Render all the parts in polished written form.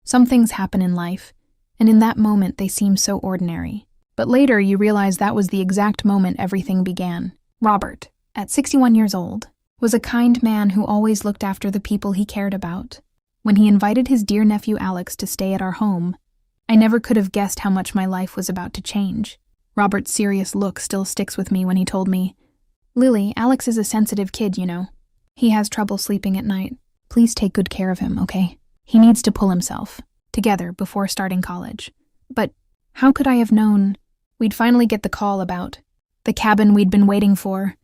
Some things happen in life, and in that moment they seem so ordinary. But later you realize that was the exact moment everything began. Robert, at 61 years old, was a kind man who always looked after the people he cared about. When he invited his dear nephew Alex to stay at our home, I never could have guessed how much my life was about to change. Robert's serious look still sticks with me when he told me, "Lily, Alex is a sensitive kid, you know. He has trouble sleeping at night. Please take good care of him, okay? He needs to pull himself together before starting college." But how could I have known we'd finally get the call about the cabin we'd been waiting for,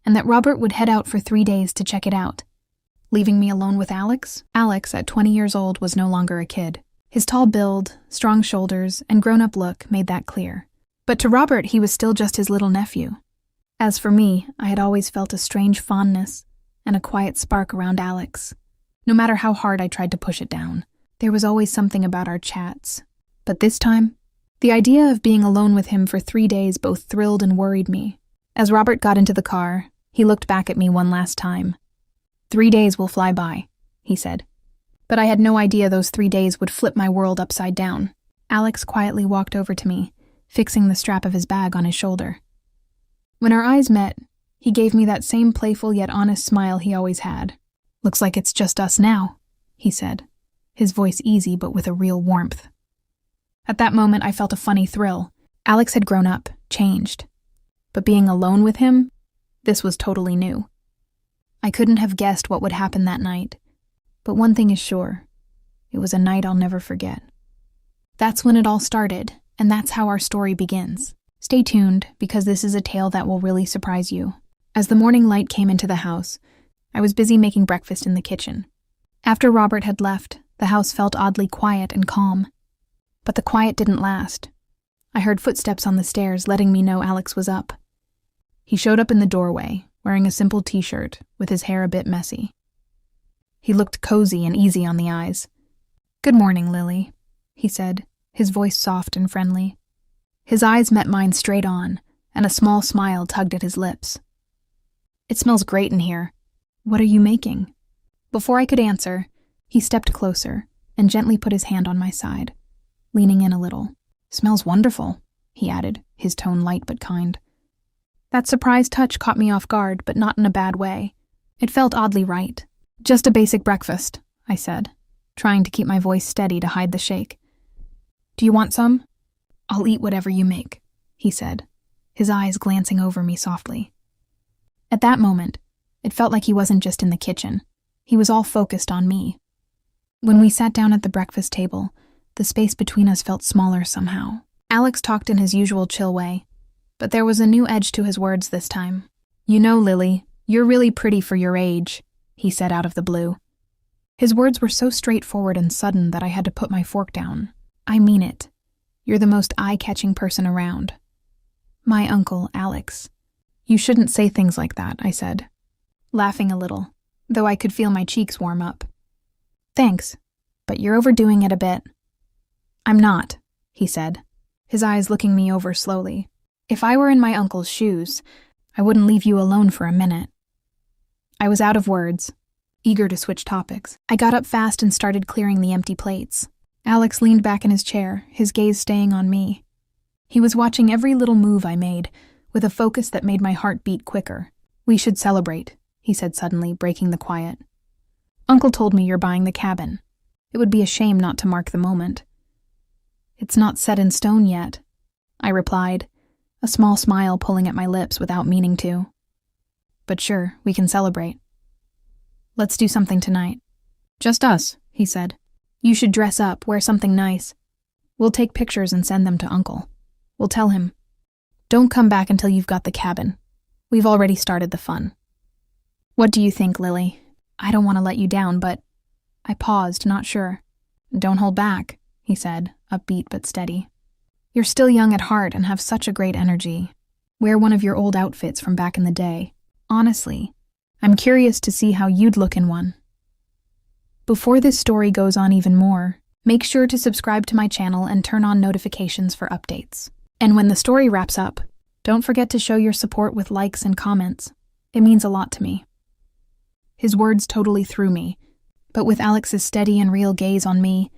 and that Robert would head out for 3 days to check it out, leaving me alone with Alex? Alex, at 20 years old, was no longer a kid. His tall build, strong shoulders, and grown-up look made that clear. But to Robert, he was still just his little nephew. As for me, I had always felt a strange fondness and a quiet spark around Alex. No matter how hard I tried to push it down, there was always something about our chats. But this time, the idea of being alone with him for 3 days both thrilled and worried me. As Robert got into the car, he looked back at me one last time. 3 days will fly by, he said. But I had no idea those 3 days would flip my world upside down. Alex quietly walked over to me, fixing the strap of his bag on his shoulder. When our eyes met, he gave me that same playful yet honest smile he always had. "Looks like it's just us now," he said, his voice easy but with a real warmth. At that moment, I felt a funny thrill. Alex had grown up, changed. But being alone with him, this was totally new. I couldn't have guessed what would happen that night. But one thing is sure, it was a night I'll never forget. That's when it all started, and that's how our story begins. Stay tuned, because this is a tale that will really surprise you. As the morning light came into the house, I was busy making breakfast in the kitchen. After Robert had left, the house felt oddly quiet and calm. But the quiet didn't last. I heard footsteps on the stairs, letting me know Alex was up. He showed up in the doorway, wearing a simple t-shirt, with his hair a bit messy. He looked cozy and easy on the eyes. "Good morning, Lily," he said, his voice soft and friendly. His eyes met mine straight on, and a small smile tugged at his lips. "It smells great in here. What are you making?" Before I could answer, he stepped closer and gently put his hand on my side, leaning in a little. "Smells wonderful," he added, his tone light but kind. That surprise touch caught me off guard, but not in a bad way. It felt oddly right. "Just a basic breakfast," I said, trying to keep my voice steady to hide the shake. "Do you want some?" "I'll eat whatever you make," he said, his eyes glancing over me softly. At that moment, it felt like he wasn't just in the kitchen. He was all focused on me. When we sat down at the breakfast table, the space between us felt smaller somehow. Alex talked in his usual chill way, but there was a new edge to his words this time. "You know, Lily, you're really pretty for your age," he said out of the blue. His words were so straightforward and sudden that I had to put my fork down. "I mean it. You're the most eye-catching person around." "My uncle, Alex." "You shouldn't say things like that," I said, laughing a little, though I could feel my cheeks warm up. "Thanks, but you're overdoing it a bit." "I'm not," he said, his eyes looking me over slowly. "If I were in my uncle's shoes, I wouldn't leave you alone for a minute." I was out of words, eager to switch topics. I got up fast and started clearing the empty plates. Alex leaned back in his chair, his gaze staying on me. He was watching every little move I made, with a focus that made my heart beat quicker. "We should celebrate," he said suddenly, breaking the quiet. "Uncle told me you're buying the cabin. It would be a shame not to mark the moment." "It's not set in stone yet," I replied, a small smile pulling at my lips without meaning to. "But sure, we can celebrate. Let's do something tonight." "Just us," he said. "You should dress up, wear something nice. We'll take pictures and send them to Uncle. We'll tell him. Don't come back until you've got the cabin. We've already started the fun." "What do you think, Lily? I don't want to let you down, but..." I paused, not sure. "Don't hold back," he said, upbeat but steady. "You're still young at heart and have such a great energy. Wear one of your old outfits from back in the day. Honestly, I'm curious to see how you'd look in one." Before this story goes on even more, make sure to subscribe to my channel and turn on notifications for updates. And when the story wraps up, don't forget to show your support with likes and comments. It means a lot to me. His words totally threw me, but with Alex's steady and real gaze on me,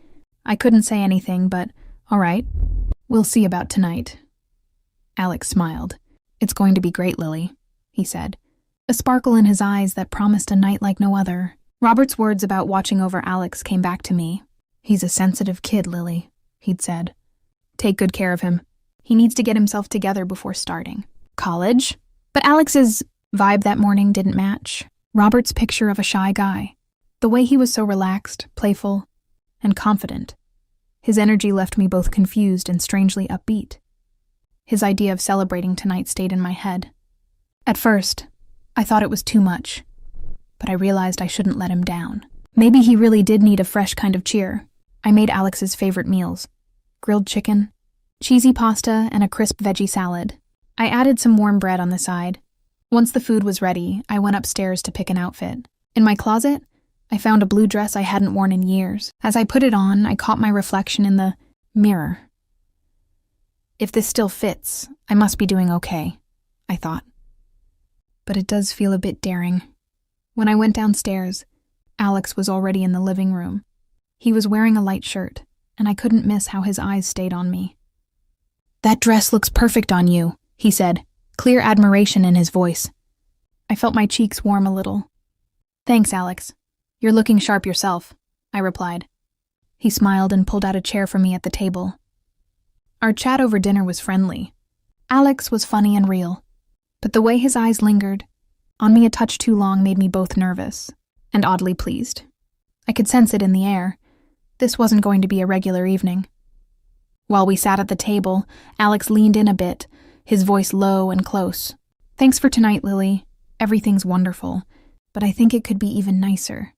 I couldn't say anything, but all right, we'll see about tonight. Alex smiled. It's going to be great, Lily, he said, a sparkle in his eyes that promised a night like no other. Robert's words about watching over Alex came back to me. He's a sensitive kid, Lily, he'd said. Take good care of him. He needs to get himself together before starting college. But Alex's vibe that morning didn't match Robert's picture of a shy guy. The way he was so relaxed, playful, and confident. His energy left me both confused and strangely upbeat. His idea of celebrating tonight stayed in my head. At first, I thought it was too much, but I realized I shouldn't let him down. Maybe he really did need a fresh kind of cheer. I made Alex's favorite meals: grilled chicken, cheesy pasta, and a crisp veggie salad. I added some warm bread on the side. Once the food was ready, I went upstairs to pick an outfit. In my closet, I found a blue dress I hadn't worn in years. As I put it on, I caught my reflection in the mirror. If this still fits, I must be doing okay, I thought. But it does feel a bit daring. When I went downstairs, Alex was already in the living room. He was wearing a light shirt, and I couldn't miss how his eyes stayed on me. That dress looks perfect on you, he said, clear admiration in his voice. I felt my cheeks warm a little. Thanks, Alex. You're looking sharp yourself, I replied. He smiled and pulled out a chair for me at the table. Our chat over dinner was friendly. Alex was funny and real, but the way his eyes lingered on me a touch too long made me both nervous and oddly pleased. I could sense it in the air. This wasn't going to be a regular evening. While we sat at the table, Alex leaned in a bit, his voice low and close. Thanks for tonight, Lily. Everything's wonderful, but I think it could be even nicer,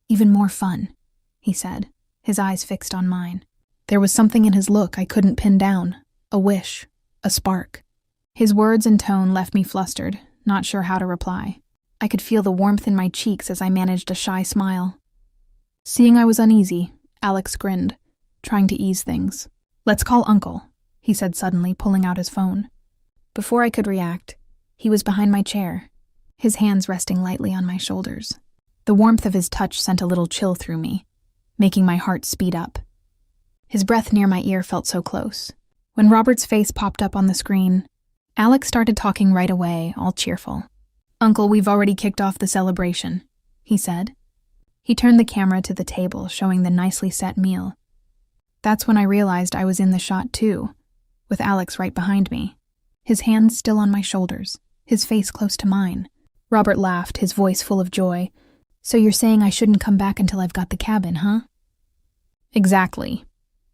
even more fun, he said, his eyes fixed on mine. There was something in his look I couldn't pin down, a wish, a spark. His words and tone left me flustered, not sure how to reply. I could feel the warmth in my cheeks as I managed a shy smile. Seeing I was uneasy, Alex grinned, trying to ease things. Let's call Uncle, he said suddenly, pulling out his phone. Before I could react, he was behind my chair, his hands resting lightly on my shoulders. The warmth of his touch sent a little chill through me, making my heart speed up. His breath near my ear felt so close. When Robert's face popped up on the screen, Alex started talking right away, all cheerful. Uncle, we've already kicked off the celebration, he said. He turned the camera to the table, showing the nicely set meal. That's when I realized I was in the shot too, with Alex right behind me, his hands still on my shoulders, his face close to mine. Robert laughed, his voice full of joy. So you're saying I shouldn't come back until I've got the cabin, huh? Exactly,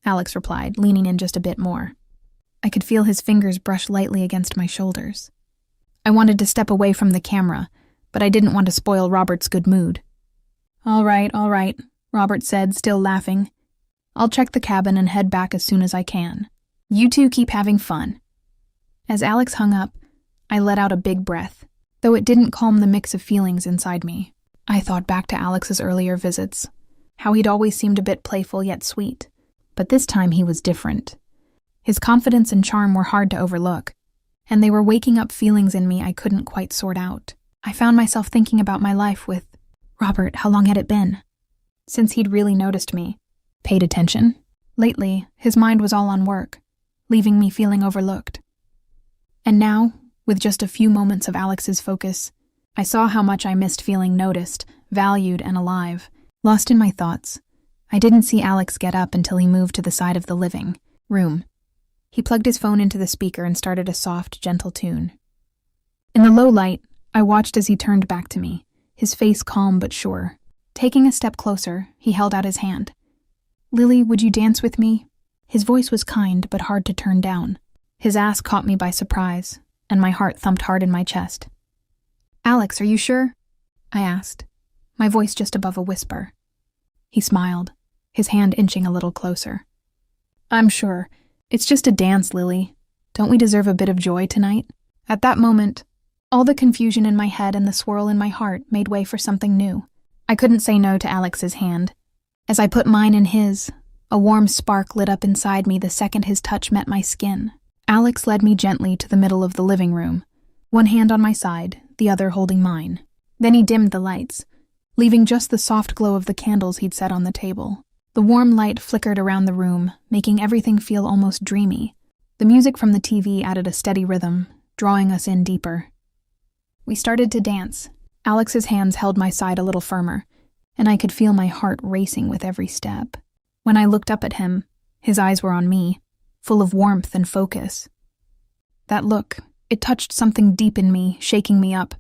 Alex replied, leaning in just a bit more. I could feel his fingers brush lightly against my shoulders. I wanted to step away from the camera, but I didn't want to spoil Robert's good mood. All right, Robert said, still laughing. I'll check the cabin and head back as soon as I can. You two keep having fun. As Alex hung up, I let out a big breath, though it didn't calm the mix of feelings inside me. I thought back to Alex's earlier visits, how he'd always seemed a bit playful yet sweet, but this time he was different. His confidence and charm were hard to overlook, and they were waking up feelings in me I couldn't quite sort out. I found myself thinking about my life with Robert. How long had it been since he'd really noticed me, paid attention? Lately, his mind was all on work, leaving me feeling overlooked. And now, with just a few moments of Alex's focus, I saw how much I missed feeling noticed, valued, and alive. Lost in my thoughts, I didn't see Alex get up until he moved to the side of the living room. He plugged his phone into the speaker and started a soft, gentle tune. In the low light, I watched as he turned back to me, his face calm but sure. Taking a step closer, he held out his hand. Lily, would you dance with me? His voice was kind but hard to turn down. His ask caught me by surprise, and my heart thumped hard in my chest. Alex, are you sure? I asked, my voice just above a whisper. He smiled, his hand inching a little closer. I'm sure. It's just a dance, Lily. Don't we deserve a bit of joy tonight? At that moment, all the confusion in my head and the swirl in my heart made way for something new. I couldn't say no to Alex's hand. As I put mine in his, a warm spark lit up inside me the second his touch met my skin. Alex led me gently to the middle of the living room, one hand on my side, the other holding mine. Then he dimmed the lights, leaving just the soft glow of the candles he'd set on the table. The warm light flickered around the room, making everything feel almost dreamy. The music from the TV added a steady rhythm, drawing us in deeper. We started to dance. Alex's hands held my side a little firmer, and I could feel my heart racing with every step. When I looked up at him, his eyes were on me, full of warmth and focus. That look, it touched something deep in me, shaking me up.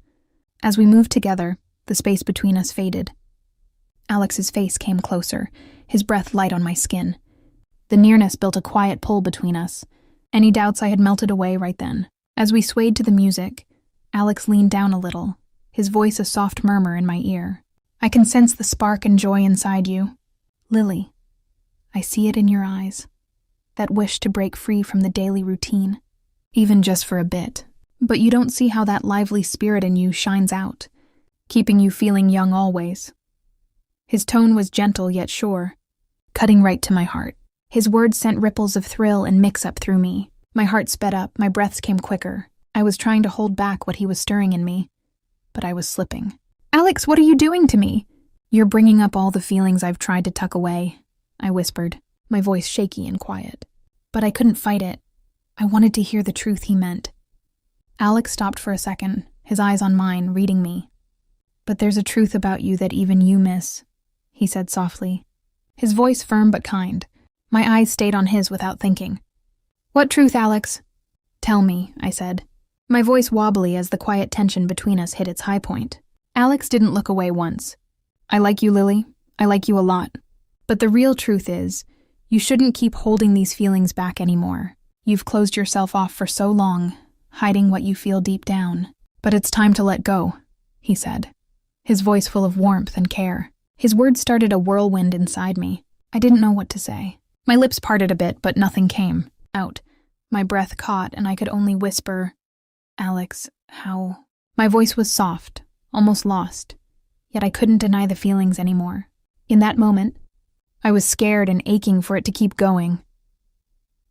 As we moved together, the space between us faded. Alex's face came closer, his breath light on my skin. The nearness built a quiet pull between us. Any doubts I had melted away right then. As we swayed to the music, Alex leaned down a little, his voice a soft murmur in my ear. I can sense the spark and joy inside you. Lily, I see it in your eyes. That wish to break free from the daily routine, even just for a bit. But you don't see how that lively spirit in you shines out, keeping you feeling young always. His tone was gentle yet sure, cutting right to my heart. His words sent ripples of thrill and mix-up through me. My heart sped up, my breaths came quicker. I was trying to hold back what he was stirring in me, but I was slipping. Alex, what are you doing to me? You're bringing up all the feelings I've tried to tuck away, I whispered, my voice shaky and quiet. But I couldn't fight it. I wanted to hear the truth he meant. Alex stopped for a second, his eyes on mine, reading me. But there's a truth about you that even you miss, he said softly, his voice firm but kind. My eyes stayed on his without thinking. What truth, Alex? Tell me, I said, my voice wobbly as the quiet tension between us hit its high point. Alex didn't look away once. I like you, Lily. I like you a lot. But the real truth is, you shouldn't keep holding these feelings back anymore. You've closed yourself off for so long, hiding what you feel deep down. But it's time to let go, he said, his voice full of warmth and care. His words started a whirlwind inside me. I didn't know what to say. My lips parted a bit, but nothing came out. My breath caught, and I could only whisper, Alex, how? My voice was soft, almost lost, yet I couldn't deny the feelings anymore. In that moment, I was scared and aching for it to keep going.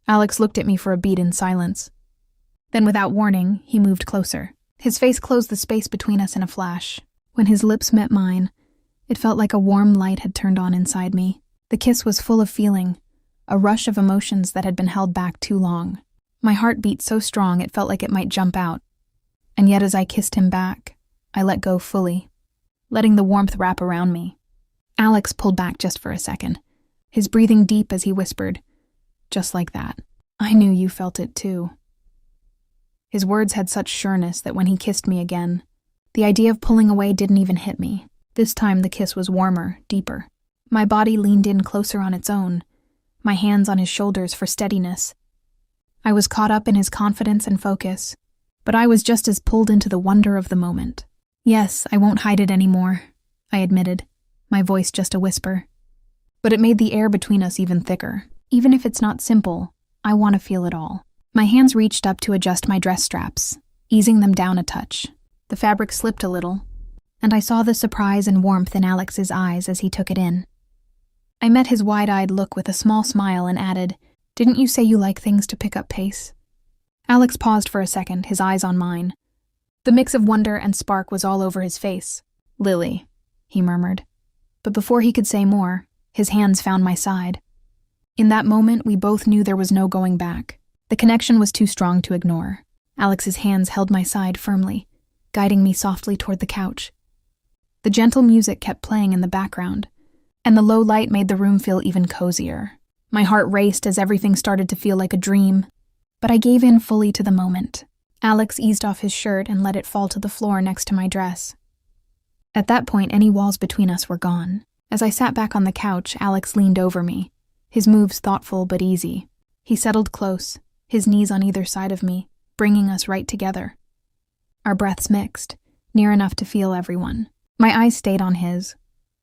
Alex looked at me for a beat in silence. Then, without warning, he moved closer. His face closed the space between us in a flash. When his lips met mine, it felt like a warm light had turned on inside me. The kiss was full of feeling, a rush of emotions that had been held back too long. My heart beat so strong it felt like it might jump out. And yet as I kissed him back, I let go fully, letting the warmth wrap around me. Alex pulled back just for a second, his breathing deep as he whispered, just like that. I knew you felt it too. His words had such sureness that when he kissed me again, the idea of pulling away didn't even hit me. This time the kiss was warmer, deeper. My body leaned in closer on its own, my hands on his shoulders for steadiness. I was caught up in his confidence and focus, but I was just as pulled into the wonder of the moment. Yes, I won't hide it anymore, I admitted, my voice just a whisper. But it made the air between us even thicker. Even if it's not simple, I want to feel it all. My hands reached up to adjust my dress straps, easing them down a touch. The fabric slipped a little, and I saw the surprise and warmth in Alex's eyes as he took it in. I met his wide-eyed look with a small smile and added, Didn't you say you like things to pick up pace? Alex paused for a second, his eyes on mine. The mix of wonder and spark was all over his face. Lily, he murmured. But before he could say more, his hands found my side. In that moment, we both knew there was no going back. The connection was too strong to ignore. Alex's hands held my side firmly, guiding me softly toward the couch. The gentle music kept playing in the background, and the low light made the room feel even cozier. My heart raced as everything started to feel like a dream, but I gave in fully to the moment. Alex eased off his shirt and let it fall to the floor next to my dress. At that point, any walls between us were gone. As I sat back on the couch, Alex leaned over me, his moves thoughtful but easy. He settled close, his knees on either side of me, bringing us right together. Our breaths mixed, near enough to feel everyone. My eyes stayed on his,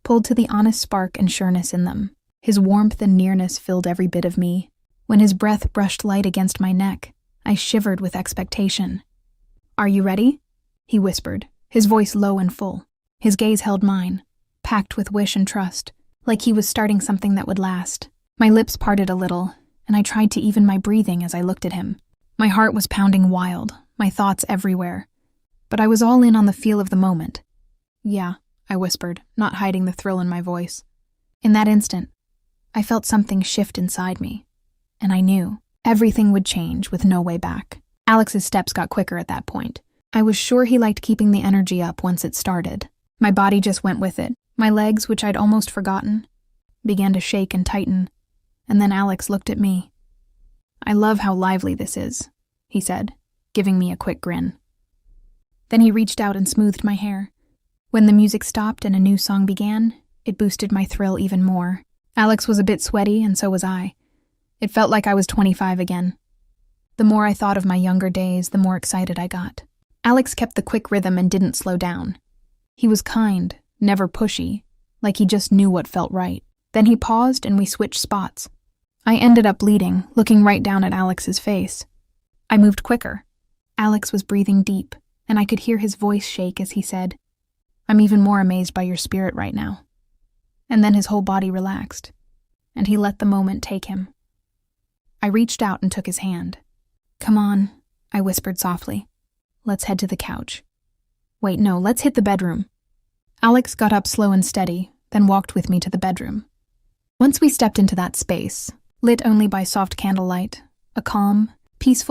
pulled to the honest spark and sureness in them. His warmth and nearness filled every bit of me. When his breath brushed light against my neck, I shivered with expectation. Are you ready? He whispered, his voice low and full. His gaze held mine, packed with wish and trust, like he was starting something that would last. My lips parted a little, and I tried to even my breathing as I looked at him. My heart was pounding wild, my thoughts everywhere. But I was all in on the feel of the moment. Yeah, I whispered, not hiding the thrill in my voice. In that instant, I felt something shift inside me, and I knew everything would change with no way back. Alex's steps got quicker at that point. I was sure he liked keeping the energy up once it started. My body just went with it. My legs, which I'd almost forgotten, began to shake and tighten, and then Alex looked at me. "I love how lively this is," he said, giving me a quick grin. Then he reached out and smoothed my hair. When the music stopped and a new song began, it boosted my thrill even more. Alex was a bit sweaty, and so was I. It felt like I was 25 again. The more I thought of my younger days, the more excited I got. Alex kept the quick rhythm and didn't slow down. He was kind, never pushy, like he just knew what felt right. Then he paused and we switched spots. I ended up leading, looking right down at Alex's face. I moved quicker. Alex was breathing deep, and I could hear his voice shake as he said, "I'm even more amazed by your spirit right now." And then his whole body relaxed, and he let the moment take him. I reached out and took his hand. "Come on," I whispered softly. "Let's head to the couch." "Wait, no, let's hit the bedroom." Alex got up slow and steady, then walked with me to the bedroom. Once we stepped into that space, lit only by soft candlelight, a calm, peaceful